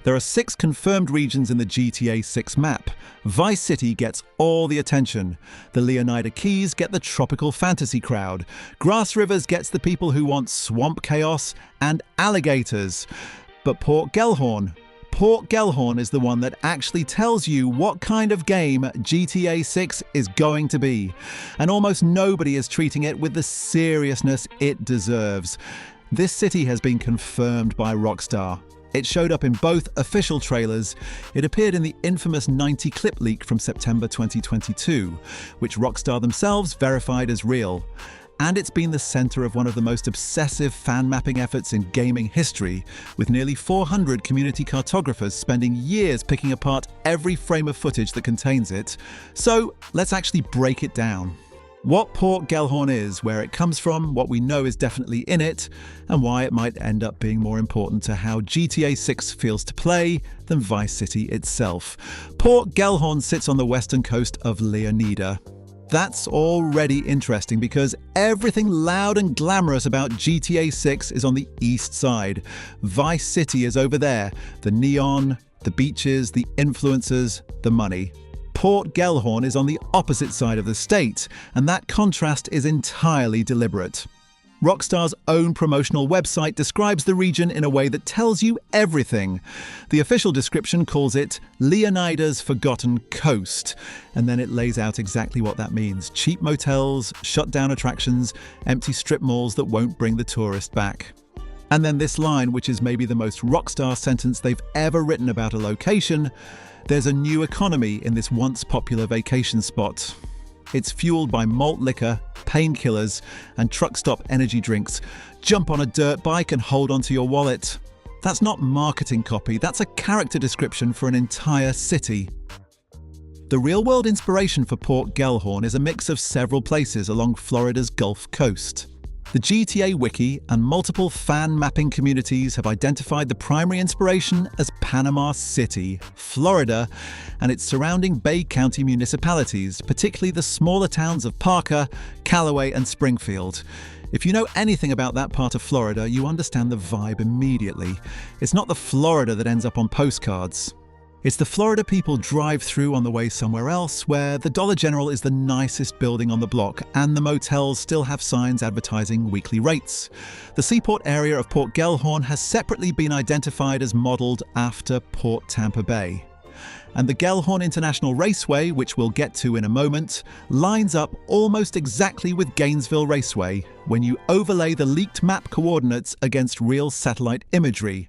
There are 6 confirmed regions in the GTA 6 map. Vice City gets all the attention. The Leonida Keys get the tropical fantasy crowd. Grass Rivers gets the people who want swamp chaos and alligators. But Port Gellhorn is the one that actually tells you what kind of game GTA 6 is going to be. And almost nobody is treating it with the seriousness it deserves. This city has been confirmed by Rockstar. It showed up in both official trailers. It appeared in the infamous 90 clip leak from September 2022, which Rockstar themselves verified as real. And it's been the center of one of the most obsessive fan mapping efforts in gaming history, with nearly 400 community cartographers spending years picking apart every frame of footage that contains it. So let's actually break it down. What Port Gellhorn is, where it comes from, what we know is definitely in it, and why it might end up being more important to how GTA 6 feels to play than Vice City itself. Port Gellhorn sits on the western coast of Leonida. That's already interesting because everything loud and glamorous about GTA 6 is on the east side. Vice City is over there. The neon, the beaches, the influencers, the money. Port Gellhorn is on the opposite side of the state, and that contrast is entirely deliberate. Rockstar's own promotional website describes the region in a way that tells you everything. The official description calls it Leonida's Forgotten Coast, and then it lays out exactly what that means. Cheap motels, shut-down attractions, empty strip malls that won't bring the tourist back. And then this line, which is maybe the most Rockstar sentence they've ever written about a location: there's a new economy in this once popular vacation spot. It's fueled by malt liquor, painkillers, and truck stop energy drinks. Jump on a dirt bike and hold onto your wallet. That's not marketing copy, that's a character description for an entire city. The real-world inspiration for Port Gellhorn is a mix of several places along Florida's Gulf Coast. The GTA Wiki and multiple fan mapping communities have identified the primary inspiration as Panama City, Florida, and its surrounding Bay County municipalities, particularly the smaller towns of Parker, Callaway, and Springfield. If you know anything about that part of Florida, you understand the vibe immediately. It's not the Florida that ends up on postcards. It's the Florida people drive through on the way somewhere else, where the Dollar General is the nicest building on the block and the motels still have signs advertising weekly rates. The seaport area of Port Gellhorn has separately been identified as modelled after Port Tampa Bay. And the Gellhorn International Raceway, which we'll get to in a moment, lines up almost exactly with Gainesville Raceway when you overlay the leaked map coordinates against real satellite imagery.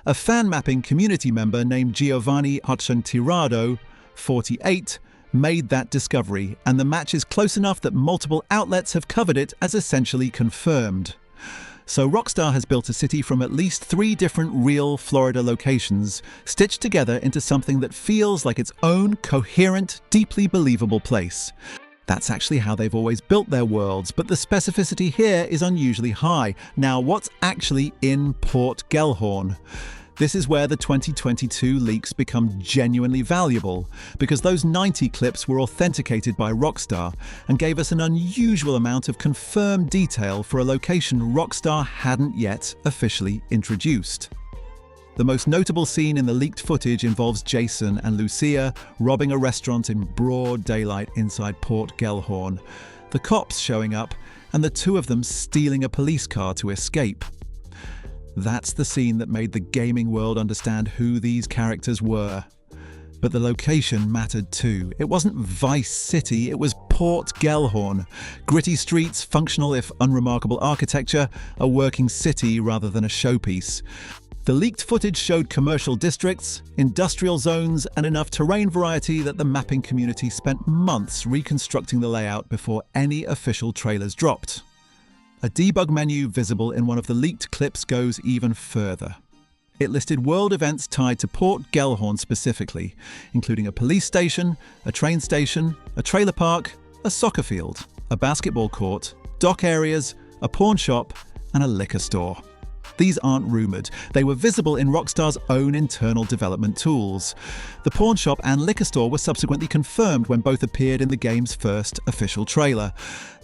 A fan mapping community member named Giovanni Ochentirado, 48, made that discovery, and the match is close enough that multiple outlets have covered it as essentially confirmed. So Rockstar has built a city from at least 3 different real Florida locations, stitched together into something that feels like its own coherent, deeply believable place. That's actually how they've always built their worlds, but the specificity here is unusually high. Now, what's actually in Port Gellhorn? This is where the 2022 leaks become genuinely valuable, because those 90 clips were authenticated by Rockstar and gave us an unusual amount of confirmed detail for a location Rockstar hadn't yet officially introduced. The most notable scene in the leaked footage involves Jason and Lucia robbing a restaurant in broad daylight inside Port Gellhorn, the cops showing up, and the 2 of them stealing a police car to escape. That's the scene that made the gaming world understand who these characters were. But the location mattered too. It wasn't Vice City, it was Port Gellhorn. Gritty streets, functional if unremarkable architecture, a working city rather than a showpiece. The leaked footage showed commercial districts, industrial zones, and enough terrain variety that the mapping community spent months reconstructing the layout before any official trailers dropped. A debug menu visible in one of the leaked clips goes even further. It listed world events tied to Port Gellhorn specifically, including a police station, a train station, a trailer park, a soccer field, a basketball court, dock areas, a pawn shop, and a liquor store. These aren't rumoured. They were visible in Rockstar's own internal development tools. The pawn shop and liquor store were subsequently confirmed when both appeared in the game's first official trailer.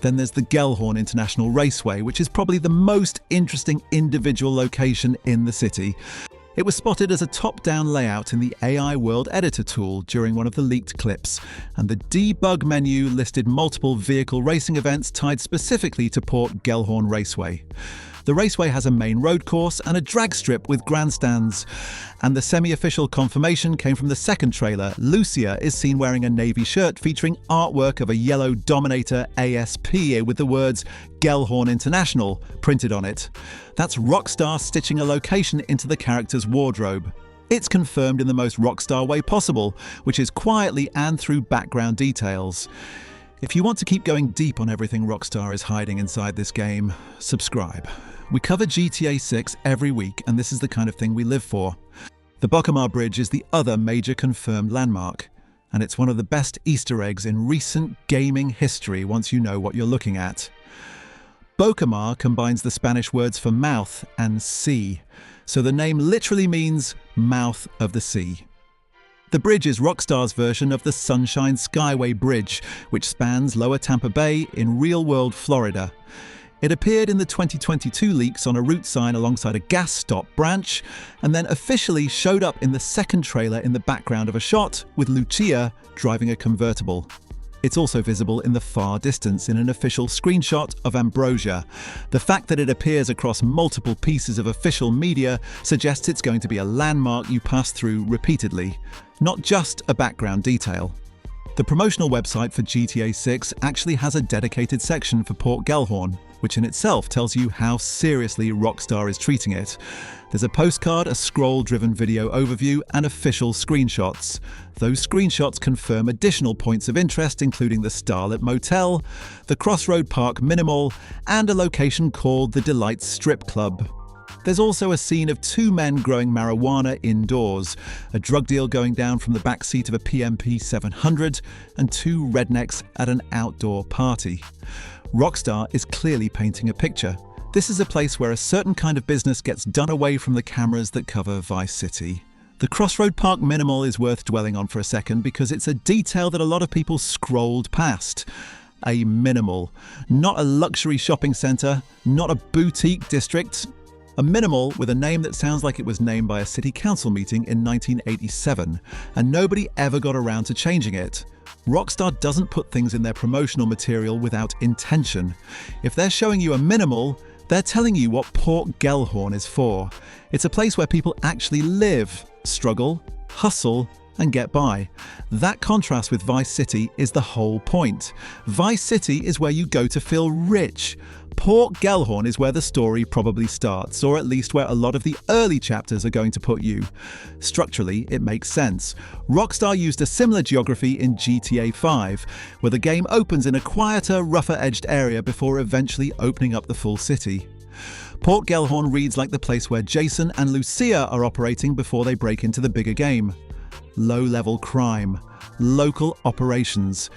Then there's the Gellhorn International Raceway, which is probably the most interesting individual location in the city. It was spotted as a top-down layout in the AI World Editor tool during one of the leaked clips, and the debug menu listed multiple vehicle racing events tied specifically to Port Gellhorn Raceway. The raceway has a main road course and a drag strip with grandstands. And the semi-official confirmation came from the second trailer. Lucia is seen wearing a navy shirt featuring artwork of a yellow Dominator ASP with the words Gellhorn International printed on it. That's Rockstar stitching a location into the character's wardrobe. It's confirmed in the most Rockstar way possible, which is quietly and through background details. If you want to keep going deep on everything Rockstar is hiding inside this game, subscribe. We cover GTA 6 every week, and this is the kind of thing we live for. The Bokamar Bridge is the other major confirmed landmark, and it's one of the best Easter eggs in recent gaming history once you know what you're looking at. Bokamar combines the Spanish words for mouth and sea, so the name literally means mouth of the sea. The bridge is Rockstar's version of the Sunshine Skyway Bridge, which spans Lower Tampa Bay in real-world Florida. It appeared in the 2022 leaks on a route sign alongside a gas stop branch, and then officially showed up in the second trailer in the background of a shot with Lucia driving a convertible. It's also visible in the far distance in an official screenshot of Ambrosia. The fact that it appears across multiple pieces of official media suggests it's going to be a landmark you pass through repeatedly, not just a background detail. The promotional website for GTA 6 actually has a dedicated section for Port Gellhorn, which in itself tells you how seriously Rockstar is treating it. There's a postcard, a scroll-driven video overview, and official screenshots. Those screenshots confirm additional points of interest, including the Starlit Motel, the Crossroad Park Minimal, and a location called the Delight Strip Club. There's also a scene of two men growing marijuana indoors, a drug deal going down from the backseat of a PMP 700, and two rednecks at an outdoor party. Rockstar is clearly painting a picture. This is a place where a certain kind of business gets done away from the cameras that cover Vice City. The Crossroad Park Minimal is worth dwelling on for a second because it's a detail that a lot of people scrolled past. A minimal, not a luxury shopping centre, not a boutique district. A minimal with a name that sounds like it was named by a city council meeting in 1987, and nobody ever got around to changing it. Rockstar doesn't put things in their promotional material without intention. If they're showing you a minimal, they're telling you what Port Gellhorn is for. It's a place where people actually live, struggle, hustle, and get by. That contrast with Vice City is the whole point. Vice City is where you go to feel rich. Port Gellhorn is where the story probably starts, or at least where a lot of the early chapters are going to put you. Structurally, it makes sense. Rockstar used a similar geography in GTA 5, where the game opens in a quieter, rougher-edged area before eventually opening up the full city. Port Gellhorn reads like the place where Jason and Lucia are operating before they break into the bigger game. Low-level crime, local operations,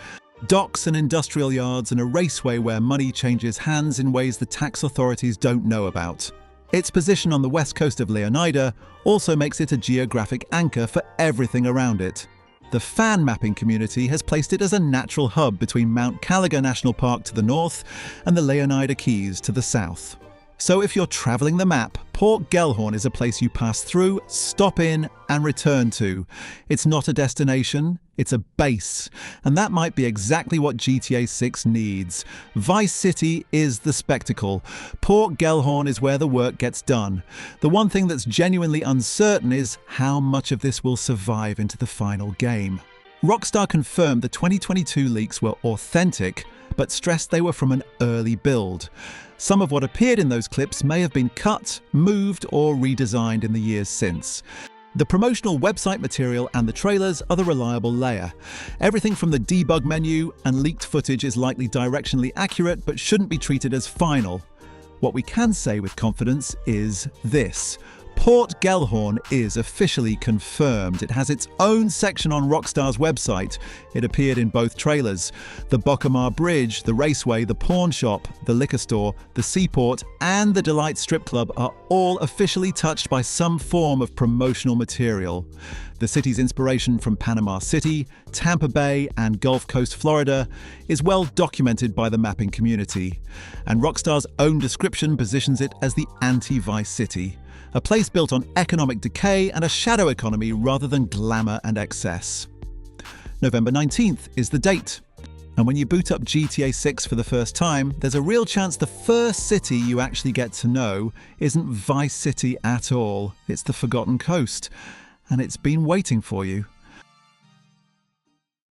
docks and industrial yards, and a raceway where money changes hands in ways the tax authorities don't know about. Its position on the west coast of Leonida also makes it a geographic anchor for everything around it. The fan mapping community has placed it as a natural hub between Mount Caliga National Park to the north and the Leonida Keys to the south. So if you're traveling the map, Port Gellhorn is a place you pass through, stop in, and return to. It's not a destination, it's a base. And that might be exactly what GTA 6 needs. Vice City is the spectacle. Port Gellhorn is where the work gets done. The one thing that's genuinely uncertain is how much of this will survive into the final game. Rockstar confirmed the 2022 leaks were authentic, but stressed they were from an early build. Some of what appeared in those clips may have been cut, moved, or redesigned in the years since. The promotional website material and the trailers are the reliable layer. Everything from the debug menu and leaked footage is likely directionally accurate but shouldn't be treated as final. What we can say with confidence is this. Port Gellhorn is officially confirmed. It has its own section on Rockstar's website. It appeared in both trailers. The Bokamar Bridge, the raceway, the pawn shop, the liquor store, the seaport, and the Delight Strip Club are all officially touched by some form of promotional material. The city's inspiration from Panama City, Tampa Bay, and Gulf Coast, Florida is well documented by the mapping community. And Rockstar's own description positions it as the anti-Vice City. A place built on economic decay and a shadow economy rather than glamour and excess. November 19th is the date. And when you boot up GTA 6 for the first time, there's a real chance the first city you actually get to know isn't Vice City at all. It's the Forgotten Coast. And it's been waiting for you.